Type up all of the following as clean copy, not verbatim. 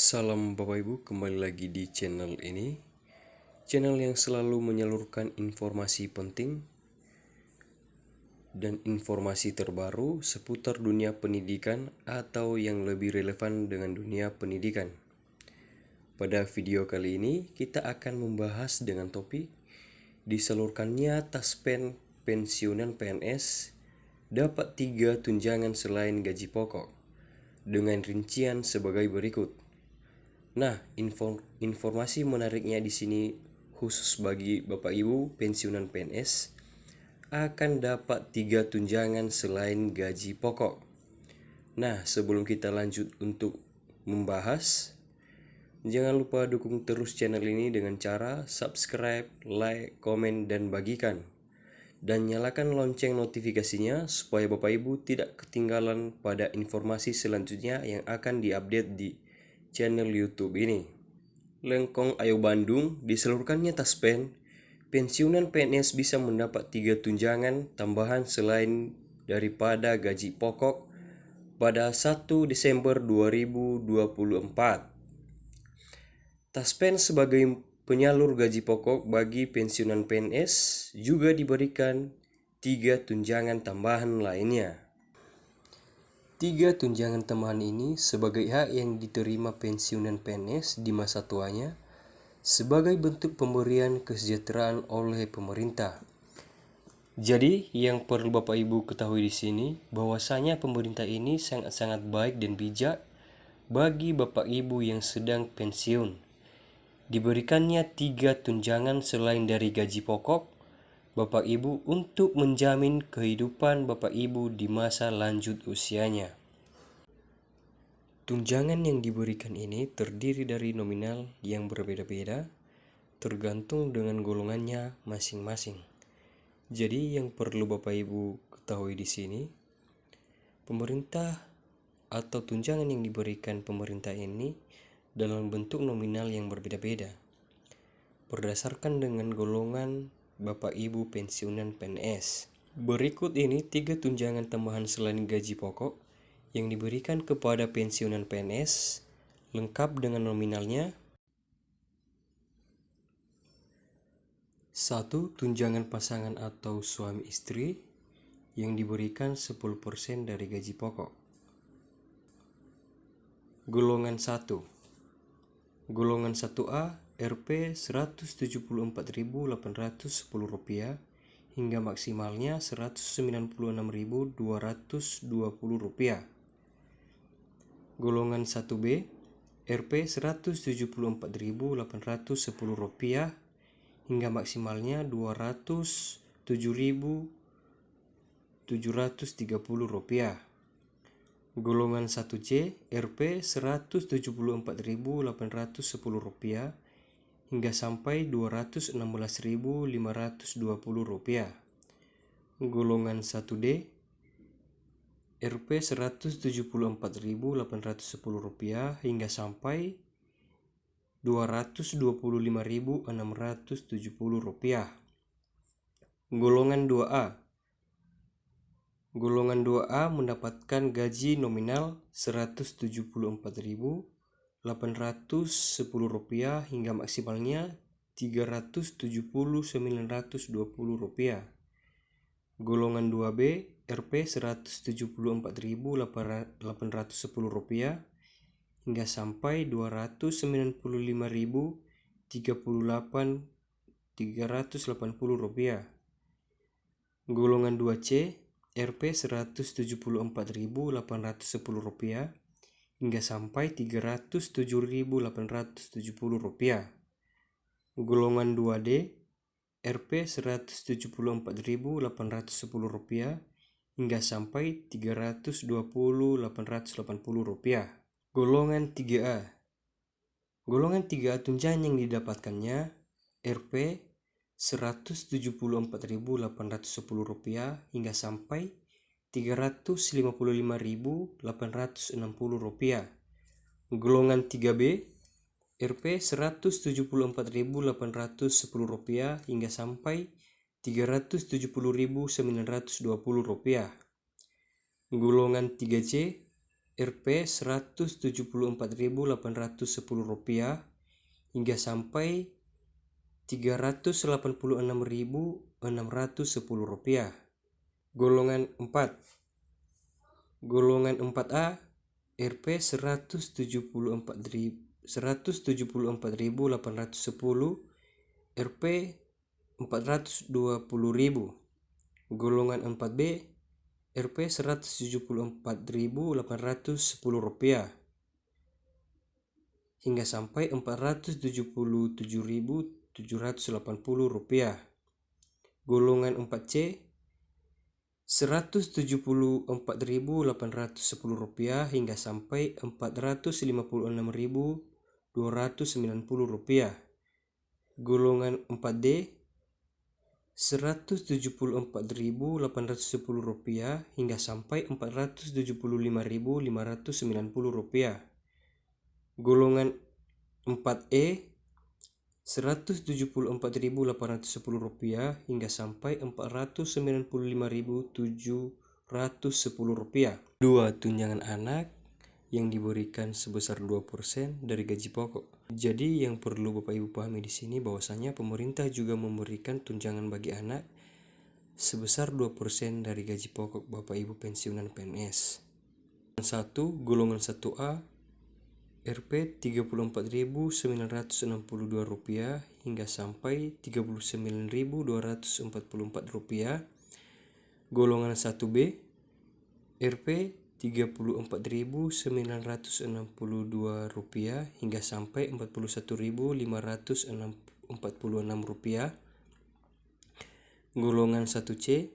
Salam Bapak Ibu, kembali lagi di channel ini. Channel yang selalu menyalurkan informasi penting dan informasi terbaru seputar dunia pendidikan atau yang lebih relevan dengan dunia pendidikan. Pada video kali ini kita akan membahas dengan topik disalurkannya taspen pensiunan PNS dapat 3 tunjangan selain gaji pokok dengan rincian sebagai berikut. Nah, informasi menariknya di sini khusus bagi Bapak Ibu pensiunan PNS akan dapat 3 tunjangan selain gaji pokok. Nah, sebelum kita lanjut untuk membahas, jangan lupa dukung terus channel ini dengan cara subscribe, like, komen, dan bagikan. Dan nyalakan lonceng notifikasinya supaya Bapak Ibu tidak ketinggalan pada informasi selanjutnya yang akan diupdate di channel YouTube ini. Lengkong Ayo Bandung disalurkannya taspen pensiunan PNS bisa mendapat 3 tunjangan tambahan selain daripada gaji pokok pada 1 Desember 2024. Taspen sebagai penyalur gaji pokok bagi pensiunan PNS juga diberikan 3 tunjangan tambahan lainnya. 3 tunjangan tambahan ini sebagai hak yang diterima pensiunan PNS di masa tuanya sebagai bentuk pemberian kesejahteraan oleh pemerintah. Jadi, yang perlu Bapak Ibu ketahui di sini bahwasanya pemerintah ini sangat-sangat baik dan bijak bagi Bapak Ibu yang sedang pensiun. Diberikannya 3 tunjangan selain dari gaji pokok Bapak Ibu untuk menjamin kehidupan Bapak Ibu di masa lanjut usianya. Tunjangan yang diberikan ini terdiri dari nominal yang berbeda-beda tergantung dengan golongannya masing-masing. Jadi yang perlu Bapak Ibu ketahui di sini, pemerintah atau tunjangan yang diberikan pemerintah ini dalam bentuk nominal yang berbeda-beda berdasarkan dengan golongan Bapak Ibu pensiunan PNS. Berikut ini 3 tunjangan tambahan selain gaji pokok yang diberikan kepada pensiunan PNS lengkap dengan nominalnya. 1. Tunjangan pasangan atau suami istri yang diberikan 10% dari gaji pokok. Golongan 1. Golongan 1A Rp Rp174.810 hingga maksimalnya Rp196.220. Golongan 1B Rp Rp174.810 hingga maksimalnya Rp207.730. Golongan 1C Rp Rp174.810 hingga sampai Rp216.520. Golongan 1D Rp Rp174.810 hingga sampai Rp225.670. Golongan 2A. Golongan 2A mendapatkan gaji nominal Rp174.810 hingga maksimalnya Rp370.920. Golongan 2B Rp Rp174.810 hingga sampai Rp299.038.380. Golongan 2C Rp Rp174.810 hingga sampai Rp307.870. Golongan 2D Rp Rp174.810 hingga sampai Rp320.880. Golongan 3A. Golongan 3A tunjangan yang didapatkannya Rp Rp174.810 hingga sampai Rp355.860. Golongan 3B Rp Rp174.810 hingga sampai Rp370.920. Golongan 3C Rp 174.810 rupiah hingga sampai 386.610 rupiah. Golongan 4. Golongan 4A Rp 174.810, Rp 420.000. Golongan 4B Rp 174.810 rupiah hingga sampai 477.780 rupiah. Golongan 4C 174.810 rupiah hingga sampai 456.290 rupiah. Golongan 4D 174.810 rupiah hingga sampai 475.590 rupiah. Golongan 4E 174.810 rupiah hingga sampai 495.710 rupiah. Dua tunjangan anak yang diberikan sebesar 2% dari gaji pokok. Jadi yang perlu Bapak Ibu pahami di sini bahwasanya pemerintah juga memberikan tunjangan bagi anak sebesar 2% dari gaji pokok Bapak Ibu pensiunan PNS. 1. Golongan 1A Rp 34.962 rupiah hingga sampai 39.244 rupiah. Golongan 1B Rp 34.962 rupiah hingga sampai 41.546 rupiah. Golongan 1C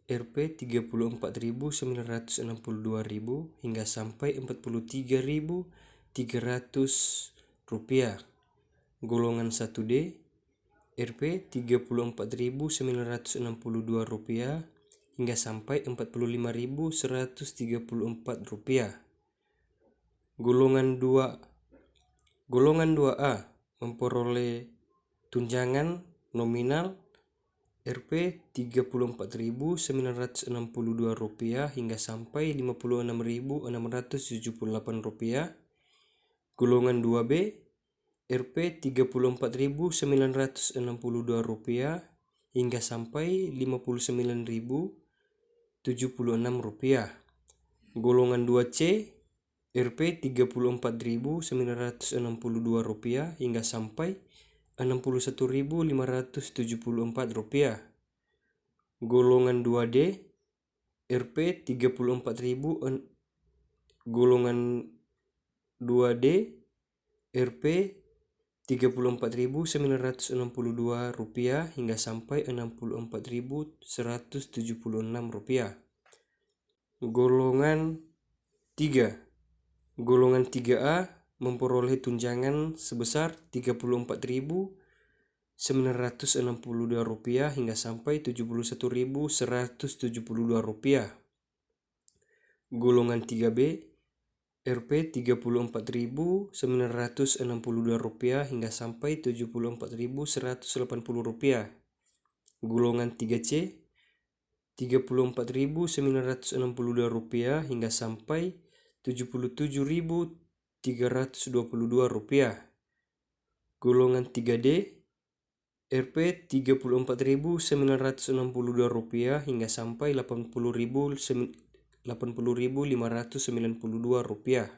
Rp 34.962 hingga sampai 43.300 rupiah. Golongan 1D Rp 34.962 rupiah hingga sampai 45.134 rupiah. Golongan 2A memperoleh tunjangan nominal Rp 34.962 rupiah hingga sampai 56.678 rupiah. Golongan 2B Rp 34.962 rupiah hingga sampai 59.076 rupiah. Golongan 2C Rp 34.962 rupiah hingga sampai 61.574 rupiah. Golongan 2D Rp 34.000 golongan 2D Rp 34.962 rupiah hingga sampai 64.176 rupiah. Golongan 3. Golongan 3A memperoleh tunjangan sebesar 34.962 rupiah hingga sampai 71.172 rupiah. Golongan 3B Rp 34.962 rupiah hingga sampai 74.180 rupiah. Golongan 3C 34.962 rupiah hingga sampai 77.322 rupiah. Golongan 3D Rp 34.962 rupiah hingga sampai 80.592 rupiah.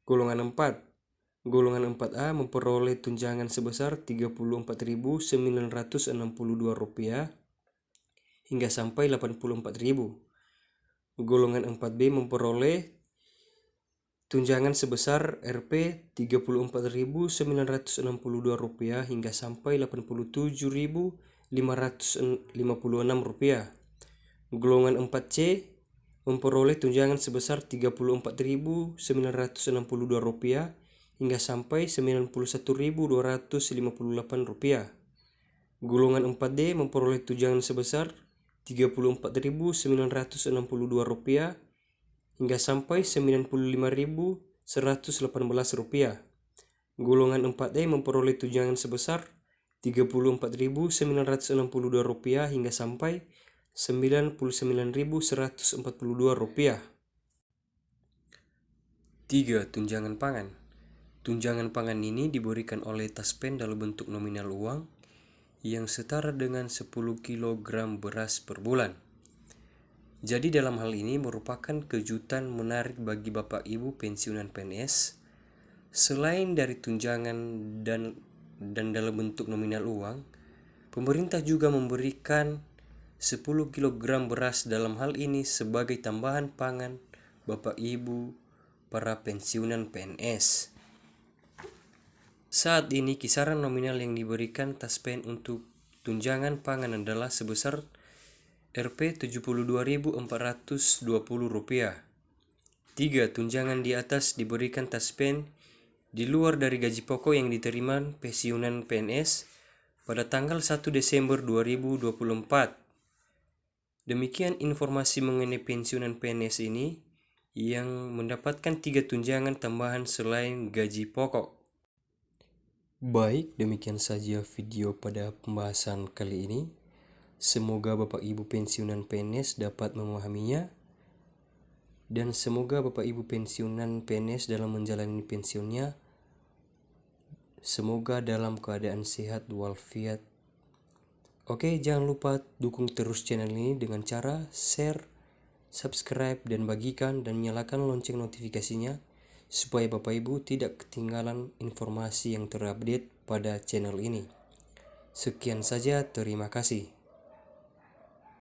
Golongan 4. Golongan 4A memperoleh tunjangan sebesar 34.962 rupiah hingga sampai 84.000. Golongan 4B memperoleh tunjangan sebesar Rp 34.962 rupiah hingga sampai 87.556 rupiah. Golongan 4C memperoleh tunjangan sebesar 34.962 rupiah hingga sampai 91.258 rupiah. Golongan 4D memperoleh tunjangan sebesar 34.962 rupiah hingga sampai 95.118 rupiah. Golongan 4E memperoleh tunjangan sebesar 34.962 rupiah hingga sampai 99.142 rupiah. 3. Tunjangan pangan. Tunjangan pangan ini diberikan oleh Taspen dalam bentuk nominal uang yang setara dengan 10 kg beras per bulan. Jadi dalam hal ini merupakan kejutan menarik bagi Bapak Ibu pensiunan PNS. Selain dari tunjangan dan dalam bentuk nominal uang, pemerintah juga memberikan 10 kg beras dalam hal ini sebagai tambahan pangan Bapak Ibu para pensiunan PNS. Saat ini kisaran nominal yang diberikan Taspen untuk tunjangan pangan adalah sebesar Rp72.420. 3. Tunjangan di atas diberikan Taspen di luar dari gaji pokok yang diterima pensiunan PNS pada tanggal 1 Desember 2024. Demikian informasi mengenai pensiunan PNS ini yang mendapatkan 3 tunjangan tambahan selain gaji pokok. Baik, demikian saja video pada pembahasan kali ini. Semoga Bapak Ibu pensiunan PNS dapat memahaminya, dan semoga Bapak Ibu pensiunan PNS dalam menjalani pensiunnya semoga dalam keadaan sehat walafiat. Oke, jangan lupa dukung terus channel ini dengan cara share, subscribe, dan bagikan, dan nyalakan lonceng notifikasinya supaya Bapak Ibu tidak ketinggalan informasi yang terupdate pada channel ini. Sekian saja, terima kasih.